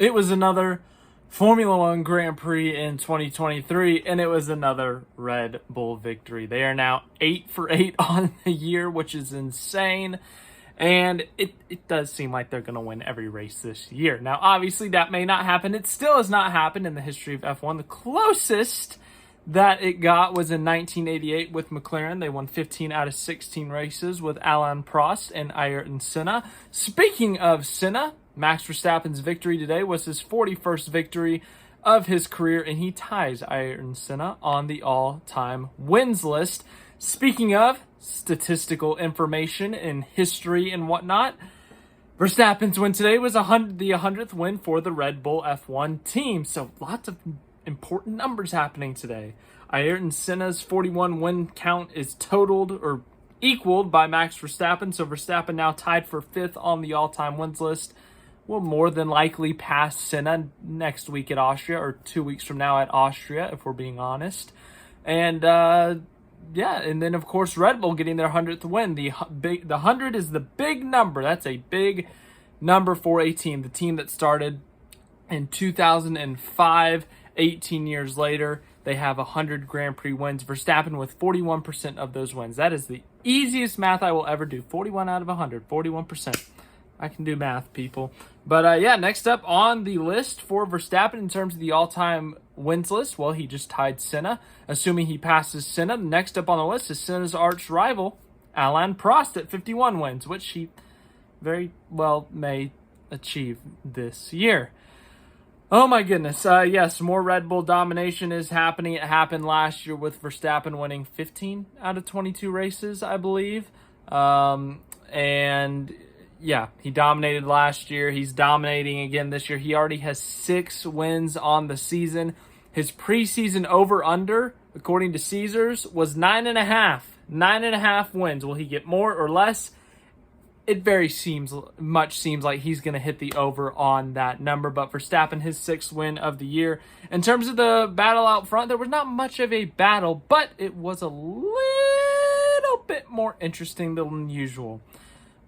It was another Formula One Grand Prix in 2023, and it was another Red Bull victory. They are now 8 for 8 on the year, which is insane. And it does seem like they're going to win every race this year. Now, obviously, that may not happen. It still has not happened in the history of F1. The closest that it got was in 1988 with McLaren. They won 15 out of 16 races with Alain Prost and Ayrton Senna. Speaking of Senna, Max Verstappen's victory today was his 41st victory of his career, and he ties Ayrton Senna on the all-time wins list. Speaking of statistical information and history and whatnot, Verstappen's win today was the 100th win for the Red Bull F1 team. So lots of important numbers happening today. Ayrton Senna's 41 win count is totaled or equaled by Max Verstappen. So Verstappen now tied for 5th on the all-time wins list. Will more than likely pass Senna next week at Austria, or 2 weeks from now at Austria, if we're being honest. And and then of course Red Bull getting their 100th win. The 100 is the big number. That's a big number for a team. The team that started in 2005, 18 years later, they have 100 Grand Prix wins. Verstappen with 41% of those wins. That is the easiest math I will ever do. 41 out of 100, 41%. I can do math, people. But next up on the list for Verstappen in terms of the all-time wins list, well, he just tied Senna. Assuming he passes Senna, next up on the list is Senna's arch rival, Alain Prost, at 51 wins, which he very well may achieve this year. Oh my goodness. Yes, more Red Bull domination is happening. It happened last year with Verstappen winning 15 out of 22 races, I believe. Yeah, he dominated last year. He's dominating again this year. He already has 6 wins on the season. His preseason over-under, according to Caesars, was 9.5. 9.5 wins. Will he get more or less? It very seems like he's going to hit the over on that number. But Verstappen, his 6th win of the year. In terms of the battle out front, there was not much of a battle, but it was a little bit more interesting than usual.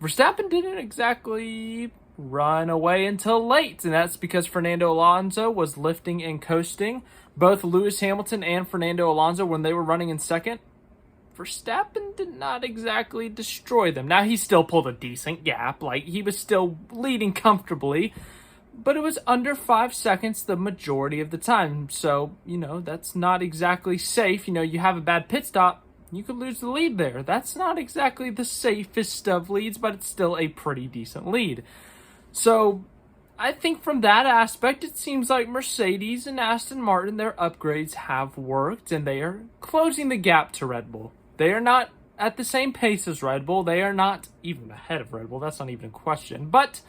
Verstappen didn't exactly run away until late, and that's because Fernando Alonso was lifting and coasting. Both Lewis Hamilton and Fernando Alonso, when they were running in second, Verstappen did not exactly destroy them. Now, he still pulled a decent gap. Like, he was still leading comfortably, but it was under 5 seconds the majority of the time. So, that's not exactly safe. You have a bad pit stop, you could lose the lead there. That's not exactly the safest of leads, but it's still a pretty decent lead. So I think from that aspect, it seems like Mercedes and Aston Martin, their upgrades have worked, and they are closing the gap to Red Bull. They are not at the same pace as Red Bull. They are not even ahead of Red Bull. That's not even a question. But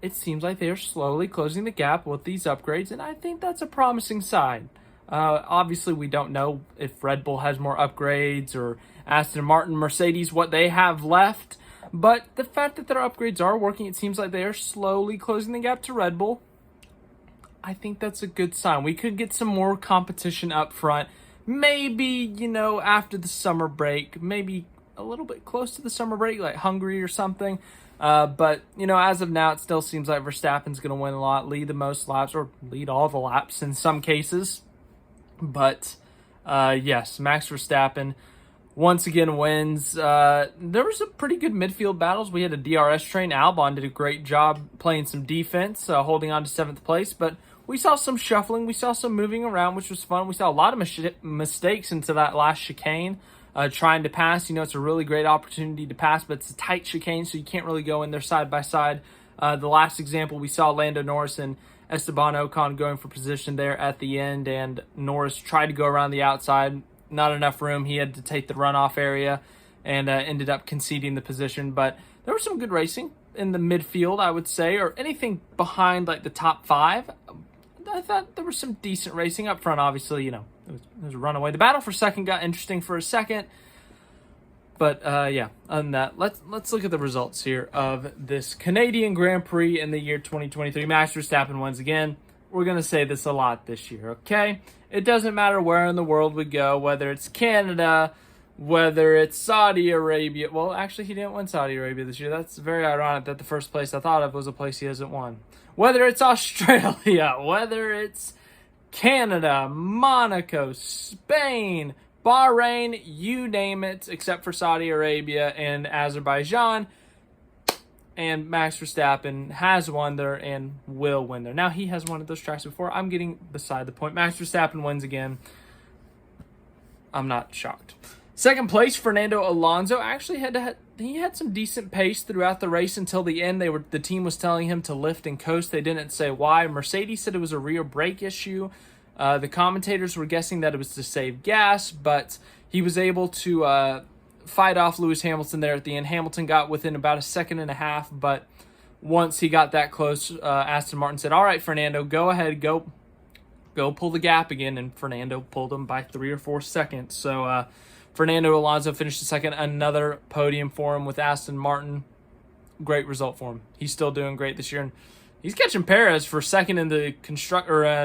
it seems like they are slowly closing the gap with these upgrades, and I think that's a promising sign. Obviously, we don't know if Red Bull has more upgrades or Aston Martin, Mercedes, what they have left. But the fact that their upgrades are working, it seems like they are slowly closing the gap to Red Bull. I think that's a good sign. We could get some more competition up front. Maybe, after the summer break, maybe a little bit close to the summer break, like Hungary or something. But, as of now, it still seems like Verstappen's going to win a lot, lead the most laps, or lead all the laps in some cases. But, yes, Max Verstappen once again wins. There were some pretty good midfield battles. We had a DRS train. Albon did a great job playing some defense, holding on to 7th place. But we saw some shuffling. We saw some moving around, which was fun. We saw a lot of mistakes into that last chicane, trying to pass. It's a really great opportunity to pass, but it's a tight chicane, so you can't really go in there side by side. The last example, we saw Lando Norris and Esteban Ocon going for position there at the end, and Norris tried to go around the outside. Not enough room. He had to take the runoff area and ended up conceding the position. But there was some good racing in the midfield, I would say, or anything behind like the top 5. I thought there was some decent racing up front. Obviously, it was a runaway. The battle for second got interesting for a second. But, other than that, let's look at the results here of this Canadian Grand Prix in the year 2023. Max Verstappen wins again. We're going to say this a lot this year, okay? It doesn't matter where in the world we go, whether it's Canada, whether it's Saudi Arabia. Well, actually, he didn't win Saudi Arabia this year. That's very ironic that the first place I thought of was a place he hasn't won. Whether it's Australia, whether it's Canada, Monaco, Spain, Bahrain, you name it, except for Saudi Arabia and Azerbaijan. And Max Verstappen has won there and will win there. Now, he has won at those tracks before. I'm getting beside the point. Max Verstappen wins again. I'm not shocked. Second place, Fernando Alonso actually he had some decent pace throughout the race until the end. The team was telling him to lift and coast. They didn't say why. Mercedes said it was a rear brake issue. The commentators were guessing that it was to save gas, but he was able to fight off Lewis Hamilton there at the end. Hamilton got within about a second and a half, but once he got that close, Aston Martin said, "All right, Fernando, go ahead, go pull the gap again," and Fernando pulled him by 3 or 4 seconds. So Fernando Alonso finished second, another podium for him with Aston Martin. Great result for him. He's still doing great this year, and he's catching Perez for second in the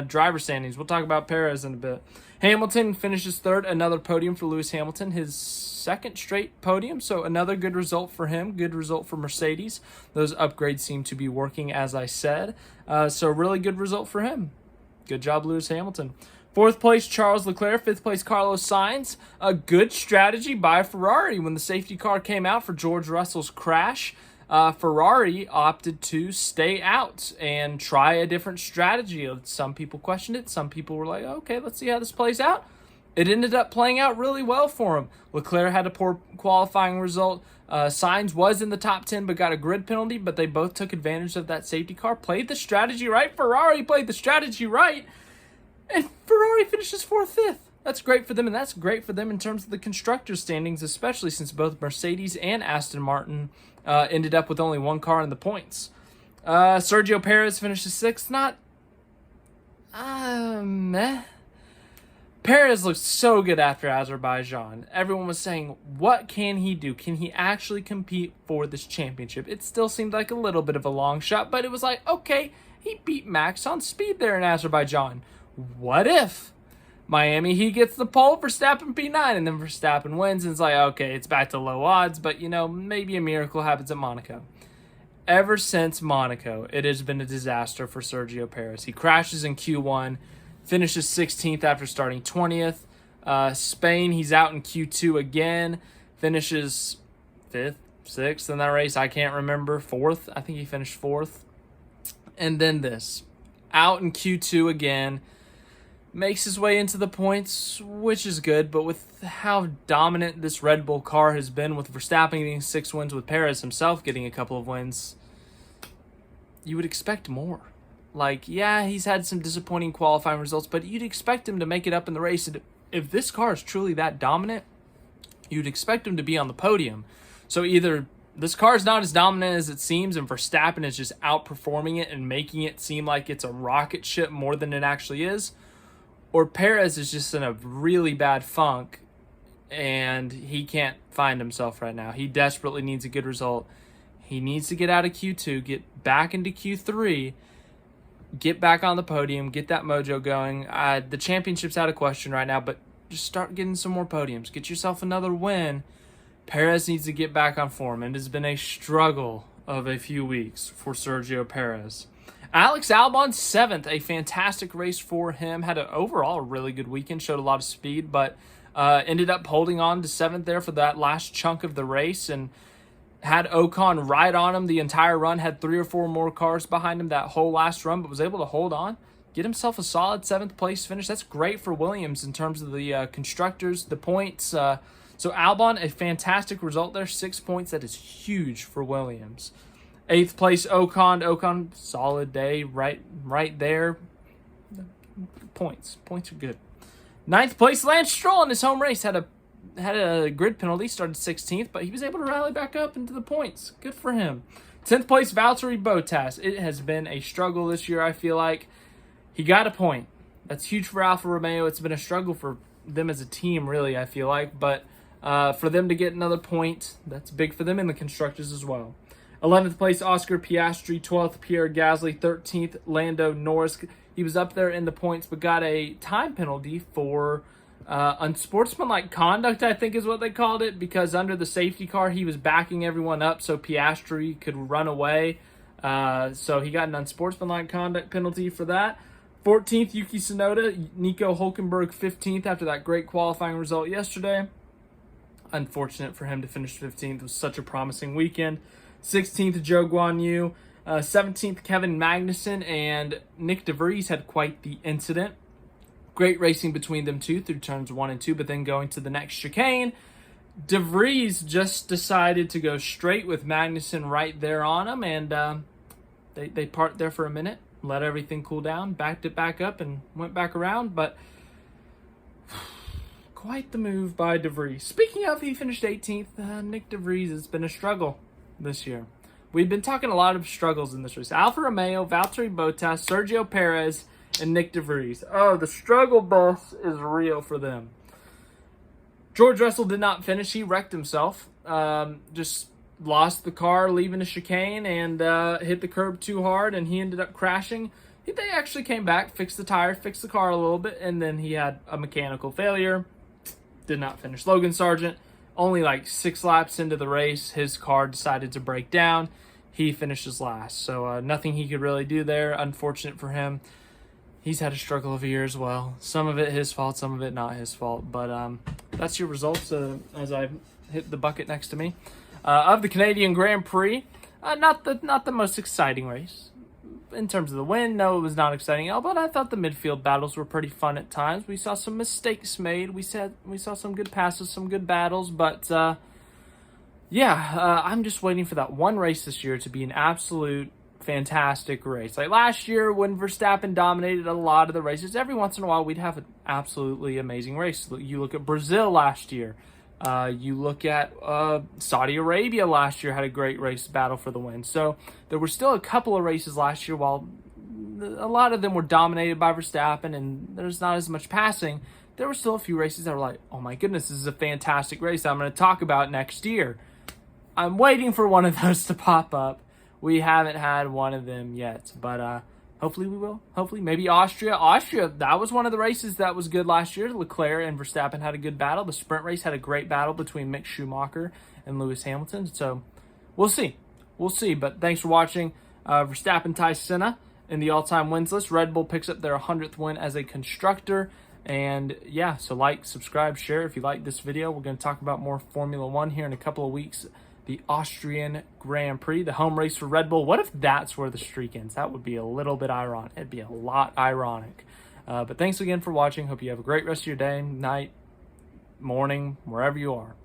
driver standings. We'll talk about Perez in a bit. Hamilton finishes third, another podium for Lewis Hamilton, his second straight podium, so another good result for him, good result for Mercedes. Those upgrades seem to be working, as I said, so really good result for him. Good job, Lewis Hamilton. Fourth place, Charles Leclerc. Fifth place, Carlos Sainz. A good strategy by Ferrari when the safety car came out for George Russell's crash. Ferrari opted to stay out and try a different strategy. Some people questioned it. Some people were like, okay, let's see how this plays out. It ended up playing out really well for him. Leclerc had a poor qualifying result. Sainz was in the top 10 but got a grid penalty, but they both took advantage of that safety car. Played the strategy right. Ferrari played the strategy right. And Ferrari finishes 4th, 5th. That's great for them, and that's great for them in terms of the constructors' standings, especially since both Mercedes and Aston Martin ended up with only one car in the points. Sergio Perez finishes 6th. Not meh. Perez looked so good after Azerbaijan. Everyone was saying, what can he do? Can he actually compete for this championship? It still seemed like a little bit of a long shot, but it was like, okay, he beat Max on speed there in Azerbaijan. What if Miami, he gets the pole, Verstappen P9, and then Verstappen wins, and it's like, okay, it's back to low odds, but, maybe a miracle happens at Monaco. Ever since Monaco, it has been a disaster for Sergio Perez. He crashes in Q1, finishes 16th after starting 20th. Spain, he's out in Q2 again, finishes 5th, 6th in that race. I can't remember. 4th. I think he finished 4th. And then this. Out in Q2 again. Makes his way into the points, which is good, but with how dominant this Red Bull car has been, with Verstappen getting 6 wins, with Perez himself getting a couple of wins, you would expect more. Yeah, he's had some disappointing qualifying results, but you'd expect him to make it up in the race. And if this car is truly that dominant, you'd expect him to be on the podium. So either this car is not as dominant as it seems, and Verstappen is just outperforming it and making it seem like it's a rocket ship more than it actually is, or Perez is just in a really bad funk and he can't find himself right now. He desperately needs a good result. He needs to get out of Q2, get back into Q3, get back on the podium, get that mojo going. The championship's out of question right now, but just start getting some more podiums. Get yourself another win. Perez needs to get back on form, and it has been a struggle of a few weeks for Sergio Perez. Alex Albon, 7th, a fantastic race for him. Had an overall really good weekend, showed a lot of speed, but ended up holding on to 7th there for that last chunk of the race, and had Ocon right on him the entire run, had 3 or 4 more cars behind him that whole last run, but was able to hold on, get himself a solid 7th place finish. That's great for Williams in terms of the constructors, the points. So Albon, a fantastic result there, 6 points. That is huge for Williams. 8th place, Ocon. Ocon, solid day, right there. Points are good. 9th place, Lance Stroll in his home race had a grid penalty, started 16th, but he was able to rally back up into the points. Good for him. 10th place, Valtteri Bottas. It has been a struggle this year, I feel like. He got a point. That's huge for Alfa Romeo. It's been a struggle for them as a team, really, I feel like. But for them to get another point, that's big for them and the constructors as well. 11th place, Oscar Piastri. 12th, Pierre Gasly. 13th, Lando Norris. He was up there in the points, but got a time penalty for Unsportsmanlike conduct, I think is what they called it, because under the safety car, he was backing everyone up so Piastri could run away. So he got an unsportsmanlike conduct penalty for that. 14th, Yuki Tsunoda. Nico Hulkenberg, 15th after that great qualifying result yesterday. Unfortunate for him to finish 15th. It was such a promising weekend. 16th, Zhou Guanyu. 17th, Kevin Magnussen, and Nick DeVries had quite the incident. Great racing between them two through turns 1 and 2, but then going to the next chicane, DeVries just decided to go straight with Magnussen right there on him, and they parked there for a minute, let everything cool down, backed it back up, and went back around, but quite the move by DeVries. Speaking of, he finished 18th. Nick DeVries has been a struggle this year. We've been talking a lot of struggles in this race. Alfa Romeo, Valtteri Bottas, Sergio Perez, and Nick DeVries. Oh, the struggle bus is real for them. George Russell did not finish. He wrecked himself. Just lost the car leaving a chicane and hit the curb too hard, and he ended up crashing. They actually came back, fixed the tire, fixed the car a little bit, and then he had a mechanical failure. Did not finish. Logan Sargent, only like 6 laps into the race, his car decided to break down. He finishes last. So nothing he could really do there. Unfortunate for him. He's had a struggle of a year as well. Some of it his fault, some of it not his fault. But that's your results as I hit the bucket next to me. Of the Canadian Grand Prix, not the most exciting race. In terms of the win, no, it was not exciting at all, but I thought the midfield battles were pretty fun at times. We saw some mistakes made. We saw some good passes, some good battles, but I'm just waiting for that one race this year to be an absolute fantastic race. Like last year when Verstappen dominated a lot of the races, every once in a while we'd have an absolutely amazing race. You look at Brazil last year. You look at Saudi Arabia last year had a great race battle for the win. So there were still a couple of races last year while a lot of them were dominated by Verstappen and there's not as much passing. There were still a few races that were like, oh my goodness, this is a fantastic race I'm going to talk about next year. I'm waiting for one of those to pop up. We haven't had one of them yet, but hopefully we will. Hopefully, maybe Austria, that was one of the races that was good last year. Leclerc and Verstappen had a good battle. The sprint race had a great battle between Mick Schumacher and Lewis Hamilton. So we'll see. But thanks for watching. Verstappen ties Senna in the all-time wins list. Red Bull picks up their 100th win as a constructor. And yeah, so like, subscribe, share if you like this video. We're going to talk about more Formula One here in a couple of weeks. The Austrian Grand Prix, the home race for Red Bull. What if that's where the streak ends? That would be a little bit ironic. It'd be a lot ironic. But thanks again for watching. Hope you have a great rest of your day, night, morning, wherever you are.